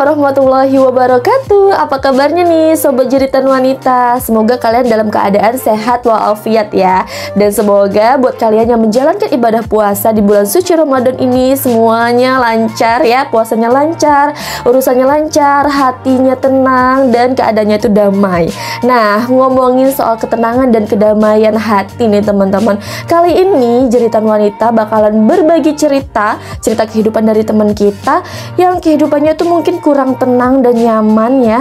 warahmatullahi wabarakatuh. Apa kabarnya nih Sobat Jeritan Wanita? Semoga kalian dalam keadaan sehat walafiat ya. Dan semoga buat kalian yang menjalankan ibadah puasa di bulan suci Ramadan ini semuanya lancar ya. Puasanya lancar, urusannya lancar, hatinya tenang, dan keadaannya itu damai. Nah, ngomongin soal ketenangan dan kedamaian hati nih teman-teman, kali ini Jeritan Wanita bakalan berbagi cerita kehidupan dari teman kita yang kehidupannya itu mungkin kurang tenang dan nyaman ya,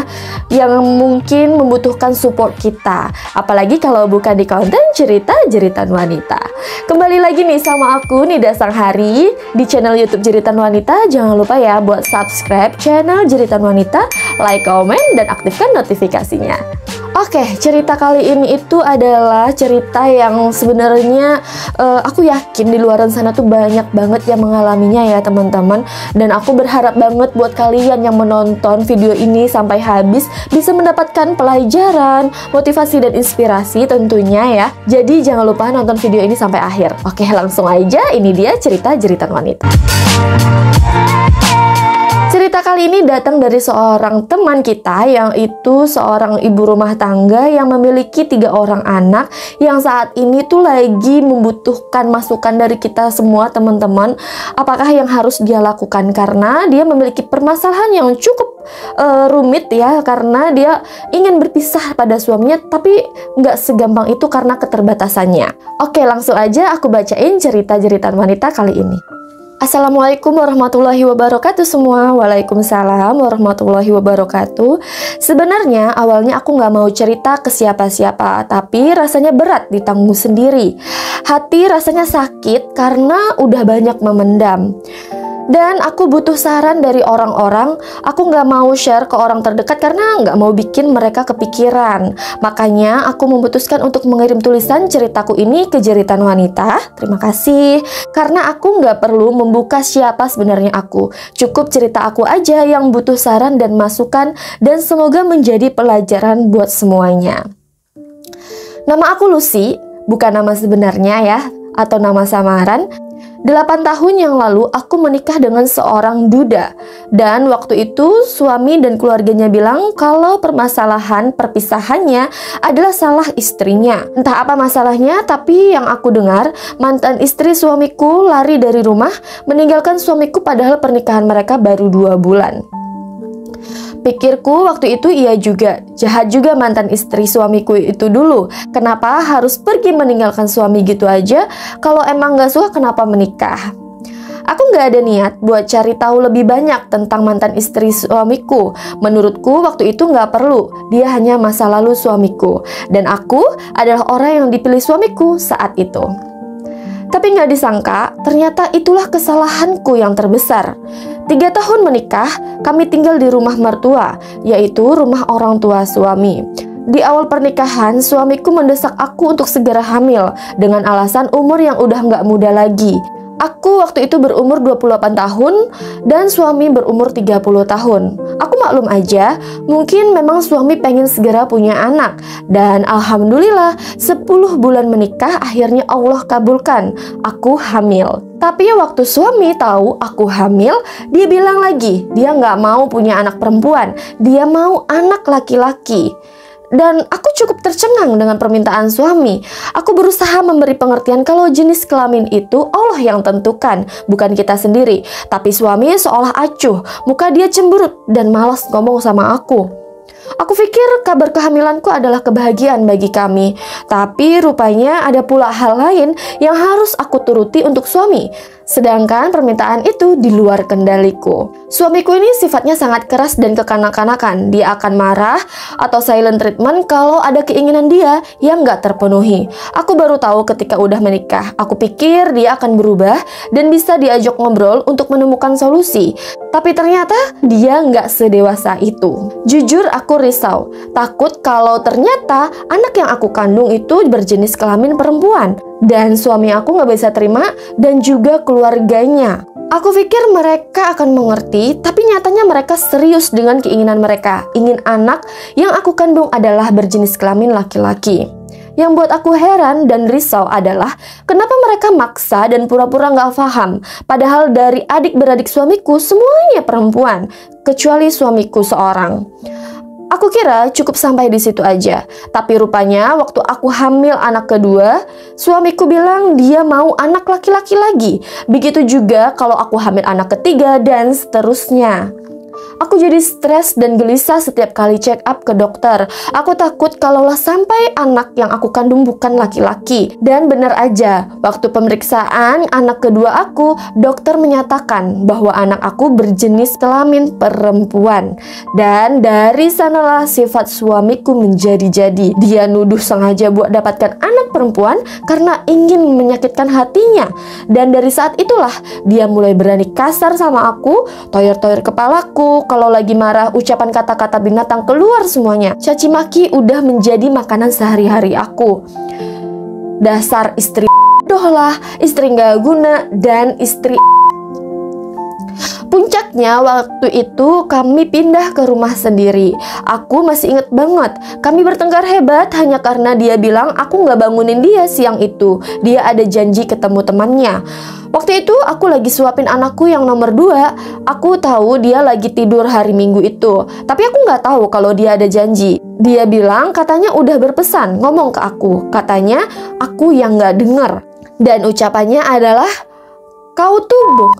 yang mungkin membutuhkan support kita, apalagi kalau bukan di konten cerita Jeritan Wanita. Kembali lagi nih sama aku Nida Sanghari di channel YouTube Jeritan Wanita. Jangan lupa ya buat subscribe channel Jeritan Wanita, like, komen, dan aktifkan notifikasinya. Oke, cerita kali ini itu adalah cerita yang sebenarnya aku yakin di luar sana tuh banyak banget yang mengalaminya ya teman-teman. Dan aku berharap banget buat kalian yang menonton video ini sampai habis bisa mendapatkan pelajaran, motivasi, dan inspirasi tentunya ya. Jadi jangan lupa nonton video ini sampai akhir. Oke, langsung aja, ini dia cerita Jeritan Wanita. Cerita kali ini datang dari seorang teman kita yang itu seorang ibu rumah tangga yang memiliki 3 orang anak yang saat ini tuh lagi membutuhkan masukan dari kita semua teman-teman. Apakah yang harus dia lakukan, karena dia memiliki permasalahan yang cukup rumit ya, karena dia ingin berpisah pada suaminya tapi nggak segampang itu karena keterbatasannya. Oke, langsung aja aku bacain cerita Jeritan Wanita kali ini. Assalamualaikum warahmatullahi wabarakatuh semua. Waalaikumsalam warahmatullahi wabarakatuh. Sebenarnya awalnya aku nggak mau cerita ke siapa-siapa, tapi rasanya berat ditanggung sendiri. Hati rasanya sakit karena udah banyak memendam. Dan aku butuh saran dari orang-orang. Aku nggak mau share ke orang terdekat karena nggak mau bikin mereka kepikiran. Makanya aku memutuskan untuk mengirim tulisan ceritaku ini ke Jeritan Wanita. Terima kasih. Karena aku nggak perlu membuka siapa sebenarnya aku. Cukup cerita aku aja yang butuh saran dan masukan. Dan semoga menjadi pelajaran buat semuanya. Nama aku Lucy, bukan nama sebenarnya ya, atau nama samaran. 8 tahun yang lalu aku menikah dengan seorang duda, dan waktu itu suami dan keluarganya bilang kalau permasalahan perpisahannya adalah salah istrinya. Entah apa masalahnya, tapi yang aku dengar mantan istri suamiku lari dari rumah meninggalkan suamiku padahal pernikahan mereka baru 2 bulan. Pikirku waktu itu iya juga, jahat juga mantan istri suamiku itu dulu. Kenapa harus pergi meninggalkan suami gitu aja? Kalau emang gak suka kenapa menikah? Aku gak ada niat buat cari tahu lebih banyak tentang mantan istri suamiku. Menurutku waktu itu gak perlu, dia hanya masa lalu suamiku. Dan aku adalah orang yang dipilih suamiku saat itu. Tapi nggak disangka, ternyata itulah kesalahanku yang terbesar. 3 tahun menikah, kami tinggal di rumah mertua, yaitu rumah orang tua suami. Di awal pernikahan, suamiku mendesak aku untuk segera hamil, dengan alasan umur yang udah nggak muda lagi. Aku waktu itu berumur 28 tahun dan suami berumur 30 tahun. Aku maklum aja, mungkin memang suami pengen segera punya anak. Dan alhamdulillah 10 bulan menikah akhirnya Allah kabulkan, aku hamil. Tapi waktu suami tahu aku hamil, dia bilang lagi, dia nggak mau punya anak perempuan, dia mau anak laki-laki. Dan aku cukup tercengang dengan permintaan suami. Aku berusaha memberi pengertian kalau jenis kelamin itu Allah yang tentukan, bukan kita sendiri. Tapi suami seolah acuh, muka dia cemberut dan malas ngomong sama aku. Aku pikir kabar kehamilanku adalah kebahagiaan bagi kami. Tapi rupanya ada pula hal lain yang harus aku turuti untuk suami. Sedangkan permintaan itu di luar kendaliku. Suamiku ini sifatnya sangat keras dan kekanak-kanakan. Dia akan marah atau silent treatment kalau ada keinginan dia yang nggak terpenuhi. Aku baru tahu ketika udah menikah. Aku pikir dia akan berubah dan bisa diajak ngobrol untuk menemukan solusi. Tapi ternyata dia nggak sedewasa itu. Jujur aku risau. Takut kalau ternyata anak yang aku kandung itu berjenis kelamin perempuan. Dan suami aku nggak bisa terima dan juga keluarganya. Aku pikir mereka akan mengerti, tapi nyatanya mereka serius dengan keinginan mereka. Ingin anak yang aku kandung adalah berjenis kelamin laki-laki. Yang buat aku heran dan risau adalah kenapa mereka maksa dan pura-pura nggak paham. Padahal dari adik-beradik suamiku semuanya perempuan, kecuali suamiku seorang. Aku kira cukup sampai di situ aja. Tapi rupanya waktu aku hamil anak kedua, suamiku bilang dia mau anak laki-laki lagi. Begitu juga kalau aku hamil anak ketiga dan seterusnya. Aku jadi stres dan gelisah setiap kali check up ke dokter. Aku takut kalaulah sampai anak yang aku kandung bukan laki-laki. Dan benar aja, waktu pemeriksaan anak kedua aku, dokter menyatakan bahwa anak aku berjenis kelamin perempuan. Dan dari sanalah sifat suamiku menjadi-jadi. Dia nuduh sengaja buat dapatkan anak perempuan karena ingin menyakitkan hatinya. Dan dari saat itulah dia mulai berani kasar sama aku, toyor-toyor kepalaku. Kalau lagi marah, ucapan kata-kata binatang keluar semuanya. Caci maki udah menjadi makanan sehari-hari aku. Dasar istri bodoh lah, istri nggak guna, dan istri. Puncaknya waktu itu kami pindah ke rumah sendiri. Aku masih inget banget, kami bertengkar hebat hanya karena dia bilang aku nggak bangunin dia siang itu. Dia ada janji ketemu temannya. Waktu itu aku lagi suapin anakku yang nomor 2. Aku tahu dia lagi tidur hari Minggu itu, tapi aku nggak tahu kalau dia ada janji. Dia bilang katanya udah berpesan ngomong ke aku. Katanya aku yang nggak dengar. Dan ucapannya adalah, kau tuh.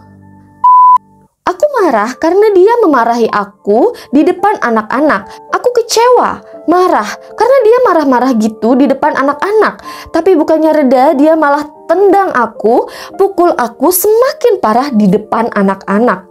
Aku marah karena dia memarahi aku di depan anak-anak. Aku kecewa, marah karena dia marah-marah gitu di depan anak-anak. Tapi bukannya reda, dia malah tendang aku, pukul aku semakin parah di depan anak-anak.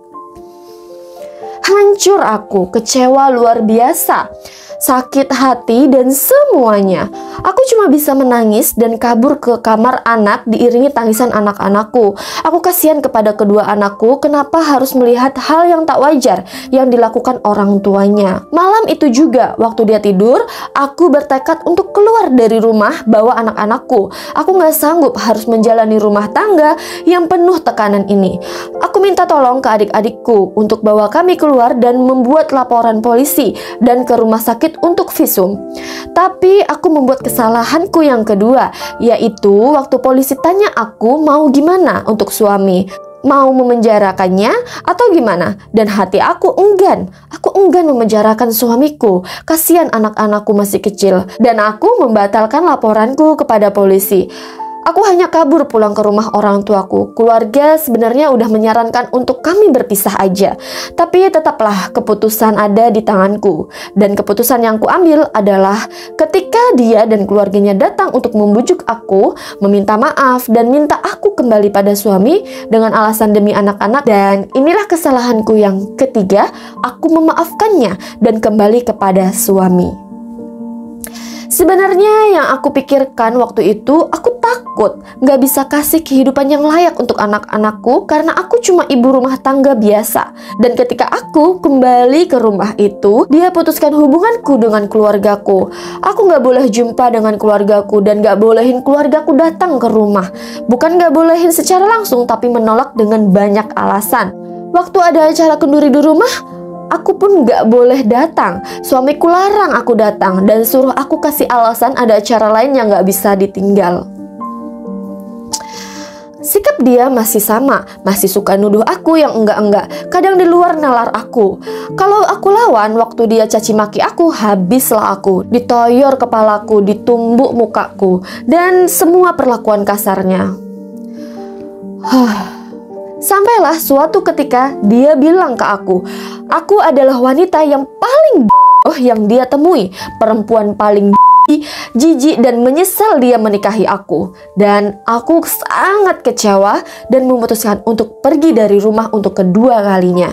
Hancur aku, kecewa luar biasa, sakit hati dan semuanya. Aku cuma bisa menangis dan kabur ke kamar anak diiringi tangisan anak-anakku. Aku kasihan kepada kedua anakku, kenapa harus melihat hal yang tak wajar yang dilakukan orang tuanya. Malam itu juga, waktu dia tidur, aku bertekad untuk keluar dari rumah bawa anak-anakku. Aku gak sanggup harus menjalani rumah tangga yang penuh tekanan ini. Aku minta tolong ke adik-adikku untuk bawa kami keluar dan membuat laporan polisi dan ke rumah sakit untuk visum. Tapi aku membuat kesalahanku yang kedua, yaitu waktu polisi tanya aku mau gimana untuk suami, mau memenjarakannya atau gimana, dan hati aku enggan. Aku enggan memenjarakan suamiku, kasihan anak-anakku masih kecil, dan aku membatalkan laporanku kepada polisi. Aku hanya kabur pulang ke rumah orang tuaku. Keluarga sebenarnya udah menyarankan untuk kami berpisah aja. Tapi tetaplah keputusan ada di tanganku. Dan keputusan yang kuambil adalah ketika dia dan keluarganya datang untuk membujuk aku, meminta maaf dan minta aku kembali pada suami dengan alasan demi anak-anak. Dan inilah kesalahanku yang ketiga, aku memaafkannya dan kembali kepada suami. Sebenarnya yang aku pikirkan waktu itu, aku takut gak bisa kasih kehidupan yang layak untuk anak-anakku karena aku cuma ibu rumah tangga biasa. Dan ketika aku kembali ke rumah itu, dia putuskan hubunganku dengan keluargaku. Aku gak boleh jumpa dengan keluargaku dan gak bolehin keluargaku datang ke rumah. Bukan gak bolehin secara langsung, tapi menolak dengan banyak alasan. Waktu ada acara kenduri di rumah, aku pun gak boleh datang. Suamiku larang aku datang dan suruh aku kasih alasan ada acara lain yang gak bisa ditinggal. Sikap dia masih sama, masih suka nuduh aku yang enggak-enggak. Kadang di luar nalar aku. Kalau aku lawan, waktu dia caci maki aku, habislah aku. Ditoyor kepalaku, ditumbuk mukaku, dan semua perlakuan kasarnya. Sampailah suatu ketika dia bilang ke aku adalah wanita yang paling yang dia temui, perempuan paling jijik dan menyesal dia menikahi aku. Dan aku sangat kecewa dan memutuskan untuk pergi dari rumah untuk kedua kalinya.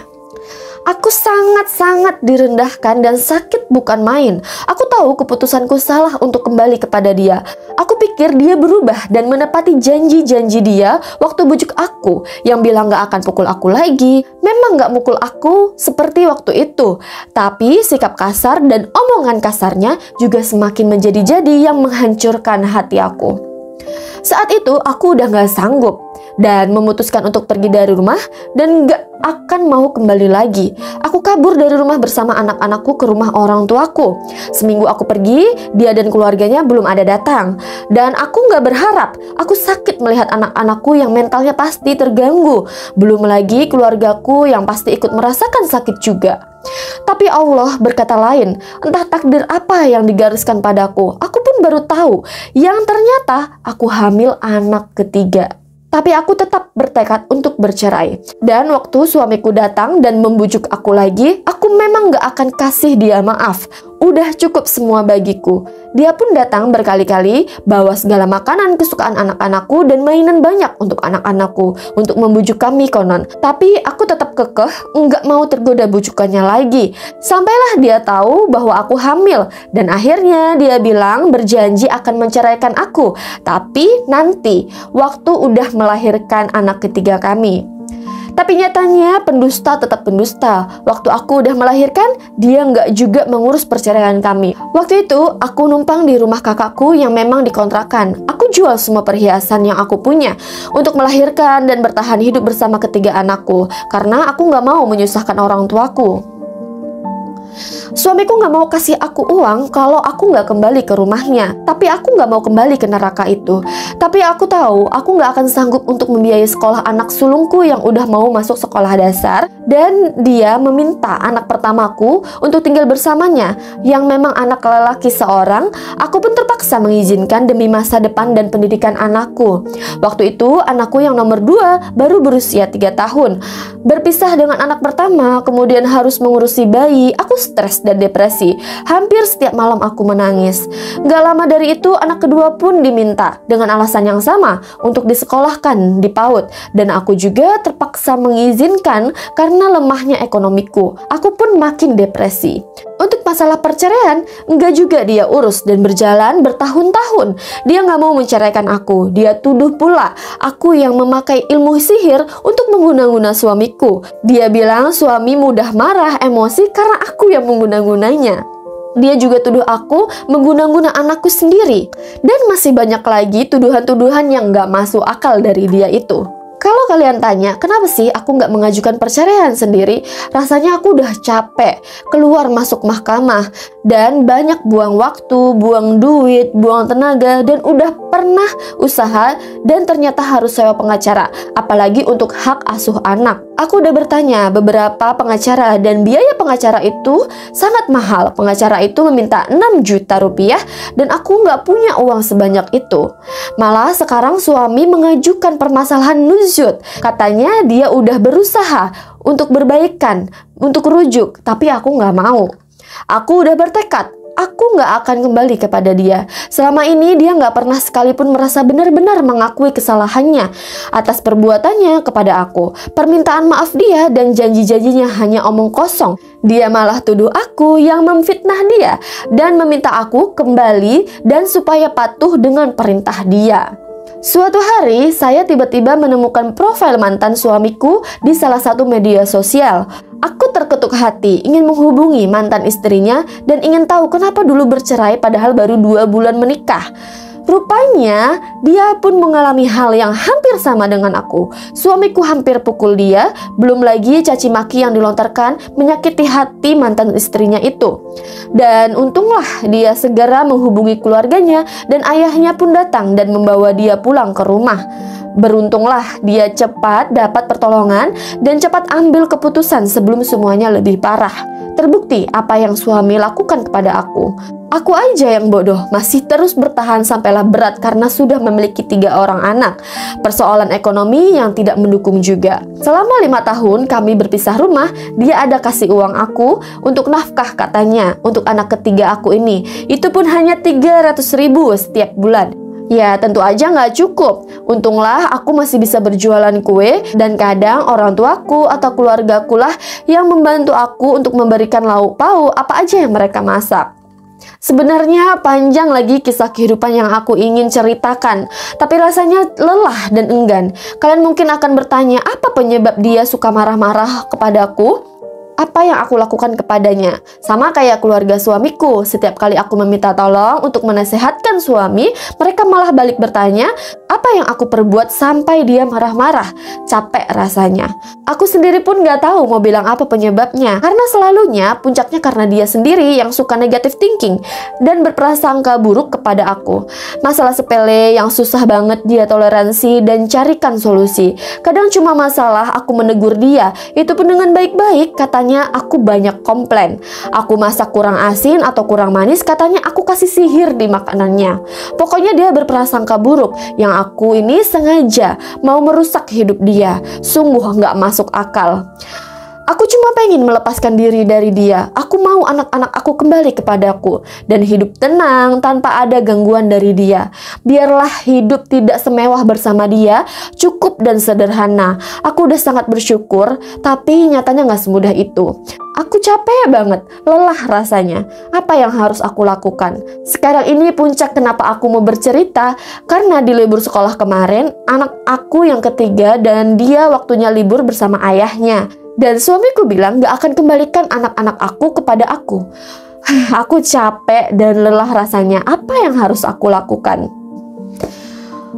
Aku sangat-sangat direndahkan dan sakit bukan main. Aku tahu keputusanku salah untuk kembali kepada dia. Aku pikir dia berubah dan menepati janji-janji dia waktu bujuk aku yang bilang gak akan pukul aku lagi. Memang gak mukul aku seperti waktu itu. Tapi sikap kasar dan omongan kasarnya juga semakin menjadi-jadi yang menghancurkan hati aku. Saat itu aku udah gak sanggup. dan memutuskan untuk pergi dari rumah dan gak akan mau kembali lagi. Aku kabur dari rumah bersama anak-anakku ke rumah orang tuaku. Seminggu aku pergi, dia dan keluarganya belum ada datang. Dan aku gak berharap, aku sakit melihat anak-anakku yang mentalnya pasti terganggu. Belum lagi keluargaku yang pasti ikut merasakan sakit juga. Tapi Allah berkata lain, entah takdir apa yang digariskan padaku. Aku pun baru tahu yang ternyata aku hamil anak ketiga. Tapi aku tetap bertekad untuk bercerai. Dan waktu suamiku datang dan membujuk aku lagi, aku memang gak akan kasih dia maaf. Udah cukup semua bagiku. Dia pun datang berkali-kali, bawa segala makanan kesukaan anak-anakku dan mainan banyak untuk anak-anakku, untuk membujuk kami konon. Tapi aku tetap kekeh, nggak mau tergoda bujukannya lagi. Sampailah dia tahu bahwa aku hamil, dan akhirnya dia bilang berjanji akan menceraikan aku. Tapi nanti, waktu udah melahirkan anak ketiga kami. Tapi nyatanya pendusta tetap pendusta. Waktu aku udah melahirkan, dia nggak juga mengurus perceraian kami. Waktu itu, aku numpang di rumah kakakku yang memang dikontrakan. Aku jual semua perhiasan yang aku punya untuk melahirkan dan bertahan hidup bersama ketiga anakku. Karena aku nggak mau menyusahkan orang tuaku. Suamiku nggak mau kasih aku uang kalau aku nggak kembali ke rumahnya. Tapi aku nggak mau kembali ke neraka itu. Tapi aku tahu aku nggak akan sanggup untuk membiayai sekolah anak sulungku yang udah mau masuk sekolah dasar. Dan dia meminta anak pertamaku untuk tinggal bersamanya, yang memang anak lelaki seorang. Aku pun terpaksa mengizinkan demi masa depan dan pendidikan anakku. Waktu itu anakku yang nomor 2 baru berusia 3 tahun. Berpisah dengan anak pertama, kemudian harus mengurusi bayi. Aku stres dan depresi. Hampir setiap malam aku menangis. Gak lama dari itu anak kedua pun diminta dengan alasan yang sama untuk disekolahkan di PAUD. Dan aku juga terpaksa mengizinkan karena lemahnya ekonomiku. Aku pun makin depresi. Untuk masalah perceraian, enggak juga dia urus dan berjalan bertahun-tahun. Dia nggak mau menceraikan aku. Dia tuduh pula aku yang memakai ilmu sihir untuk mengguna-guna suamiku. Dia bilang suami mudah marah, emosi karena aku yang mengguna-gunanya. Dia juga tuduh aku mengguna-guna anakku sendiri. Dan masih banyak lagi tuduhan-tuduhan yang nggak masuk akal dari dia itu. Kalau kalian tanya, kenapa sih aku nggak mengajukan perceraian sendiri? Rasanya aku udah capek, keluar masuk mahkamah, dan banyak buang waktu, buang duit, buang tenaga, dan udah pernah usaha, dan ternyata harus sewa pengacara, apalagi untuk hak asuh anak. Aku udah bertanya beberapa pengacara, dan biaya pengacara itu sangat mahal. Pengacara itu meminta 6 juta rupiah, dan aku nggak punya uang sebanyak itu. Malah sekarang suami mengajukan permasalahan nuzul. Katanya dia udah berusaha untuk berbaikan, untuk rujuk, tapi aku nggak mau. Aku udah bertekad, aku nggak akan kembali kepada dia. Selama ini dia nggak pernah sekalipun merasa benar-benar mengakui kesalahannya atas perbuatannya kepada aku. Permintaan maaf dia dan janji-janjinya hanya omong kosong. Dia malah tuduh aku yang memfitnah dia dan meminta aku kembali dan supaya patuh dengan perintah dia. Suatu hari, saya tiba-tiba menemukan profil mantan suamiku di salah satu media sosial. Aku terketuk hati, ingin menghubungi mantan istrinya dan ingin tahu kenapa dulu bercerai padahal baru 2 bulan menikah. Rupanya, dia pun mengalami hal yang hampir sama dengan aku. Suamiku hampir pukul dia, belum lagi caci maki yang dilontarkan menyakiti hati mantan istrinya itu. Dan untunglah dia segera menghubungi keluarganya dan ayahnya pun datang dan membawa dia pulang ke rumah. Beruntunglah dia cepat dapat pertolongan dan cepat ambil keputusan sebelum semuanya lebih parah. Terbukti apa yang suami lakukan kepada aku. Aku aja yang bodoh, masih terus bertahan sampailah berat karena sudah memiliki 3 orang anak. Persoalan ekonomi yang tidak mendukung juga. Selama 5 tahun kami berpisah rumah, dia ada kasih uang aku untuk nafkah katanya, untuk anak ketiga aku ini. Itu pun hanya 300.000 setiap bulan. Ya tentu aja nggak cukup. Untunglah aku masih bisa berjualan kue dan kadang orang tuaku atau keluargaku lah yang membantu aku untuk memberikan lauk pauk apa aja yang mereka masak. Sebenarnya panjang lagi kisah kehidupan yang aku ingin ceritakan, tapi rasanya lelah dan enggan. Kalian mungkin akan bertanya, apa penyebab dia suka marah-marah kepadaku? apa yang aku lakukan kepadanya. Sama kayak keluarga suamiku, setiap kali aku meminta tolong untuk menasehatkan suami, mereka malah balik bertanya, apa yang aku perbuat sampai dia marah-marah? Capek rasanya. Aku sendiri pun gak tahu mau bilang apa penyebabnya, karena selalunya puncaknya karena dia sendiri yang suka negative thinking dan berprasangka buruk kepada aku. Masalah sepele yang susah banget dia toleransi dan carikan solusi. Kadang cuma masalah aku menegur dia, itu pun dengan baik-baik, katanya aku banyak komplain. Aku masak kurang asin atau kurang manis, katanya aku kasih sihir di makanannya. Pokoknya dia berprasangka buruk, yang aku ini sengaja mau merusak hidup dia. Sungguh nggak masuk akal. Aku cuma pengen melepaskan diri dari dia. Aku mau anak-anak aku kembali kepadaku dan hidup tenang tanpa ada gangguan dari dia. Biarlah hidup tidak semewah bersama dia, cukup dan sederhana. Aku udah sangat bersyukur, tapi nyatanya nggak semudah itu. Aku capek banget, lelah rasanya. Apa yang harus aku lakukan? Sekarang ini puncak kenapa aku mau bercerita, karena di libur sekolah kemarin, anak aku yang ketiga dan dia waktunya libur bersama ayahnya. Dan suamiku bilang gak akan kembalikan anak-anak aku kepada aku. Aku capek dan lelah rasanya. Apa yang harus aku lakukan?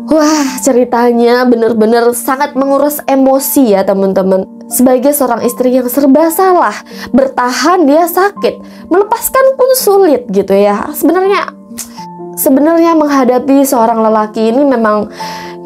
Wah, ceritanya bener-bener sangat menguras emosi ya teman-teman. Sebagai seorang istri yang serba salah, bertahan dia sakit, melepaskan pun sulit gitu ya. Sebenarnya menghadapi seorang lelaki ini memang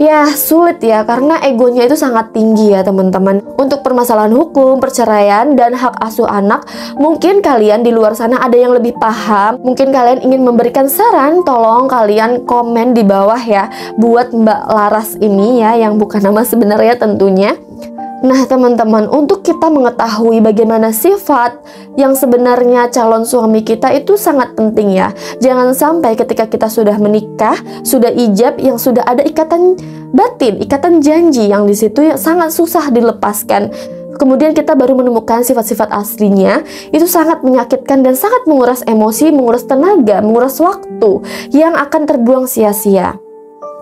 ya sulit ya, karena egonya itu sangat tinggi ya teman-teman. Untuk permasalahan hukum, perceraian, dan hak asuh anak, mungkin kalian di luar sana ada yang lebih paham. Mungkin kalian ingin memberikan saran, tolong kalian komen di bawah ya, buat Mbak Laras ini ya, yang bukan nama sebenarnya tentunya. Nah teman-teman, untuk kita mengetahui bagaimana sifat yang sebenarnya calon suami kita itu sangat penting ya. Jangan sampai ketika kita sudah menikah, sudah ijab, yang sudah ada ikatan batin, ikatan janji yang di situ yang sangat susah dilepaskan. Kemudian kita baru menemukan sifat-sifat aslinya, itu sangat menyakitkan dan sangat menguras emosi, menguras tenaga, menguras waktu yang akan terbuang sia-sia.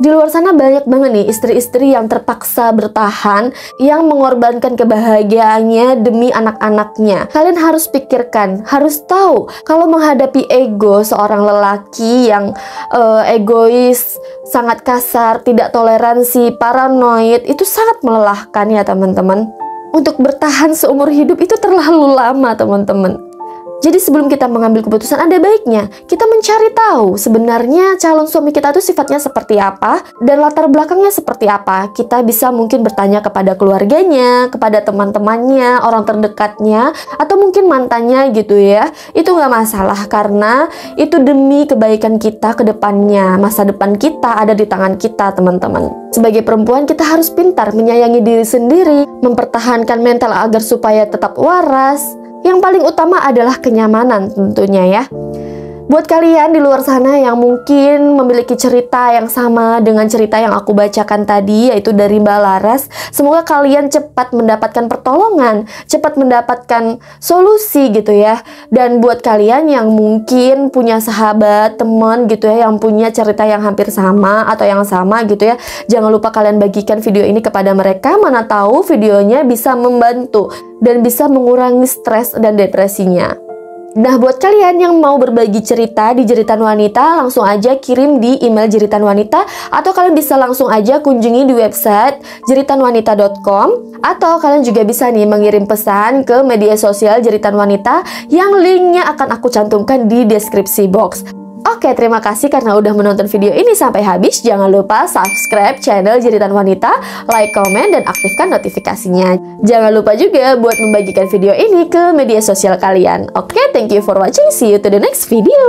Di luar sana banyak banget nih istri-istri yang terpaksa bertahan, yang mengorbankan kebahagiaannya demi anak-anaknya. Kalian harus pikirkan, harus tahu kalau menghadapi ego seorang lelaki yang egois, sangat kasar, tidak toleransi, paranoid, itu sangat melelahkan ya teman-teman. Untuk bertahan seumur hidup itu terlalu lama teman-teman. Jadi sebelum kita mengambil keputusan, ada baiknya kita mencari tahu sebenarnya calon suami kita itu sifatnya seperti apa dan latar belakangnya seperti apa. Kita bisa mungkin bertanya kepada keluarganya, kepada teman-temannya, orang terdekatnya, atau mungkin mantannya gitu ya. Itu nggak masalah karena itu demi kebaikan kita ke depannya. Masa depan kita ada di tangan kita teman-teman. Sebagai perempuan kita harus pintar menyayangi diri sendiri, mempertahankan mental agar supaya tetap waras. Yang paling utama adalah kenyamanan tentunya ya. Buat kalian di luar sana yang mungkin memiliki cerita yang sama dengan cerita yang aku bacakan tadi, yaitu dari Mbak Laras, semoga kalian cepat mendapatkan pertolongan, cepat mendapatkan solusi gitu ya. Dan buat kalian yang mungkin punya sahabat, teman gitu ya, yang punya cerita yang hampir sama atau yang sama gitu ya, jangan lupa kalian bagikan video ini kepada mereka, mana tahu videonya bisa membantu dan bisa mengurangi stres dan depresinya. Nah, buat kalian yang mau berbagi cerita di Jeritan Wanita, langsung aja kirim di email Jeritan Wanita, atau kalian bisa langsung aja kunjungi di website jeritanwanita.com, atau kalian juga bisa nih mengirim pesan ke media sosial Jeritan Wanita yang linknya akan aku cantumkan di deskripsi box. Oke, terima kasih karena udah menonton video ini sampai habis. Jangan lupa subscribe channel Jeritan Wanita, like, komen, dan aktifkan notifikasinya. Jangan lupa juga buat membagikan video ini ke media sosial kalian. Oke, thank you for watching. See you to the next video.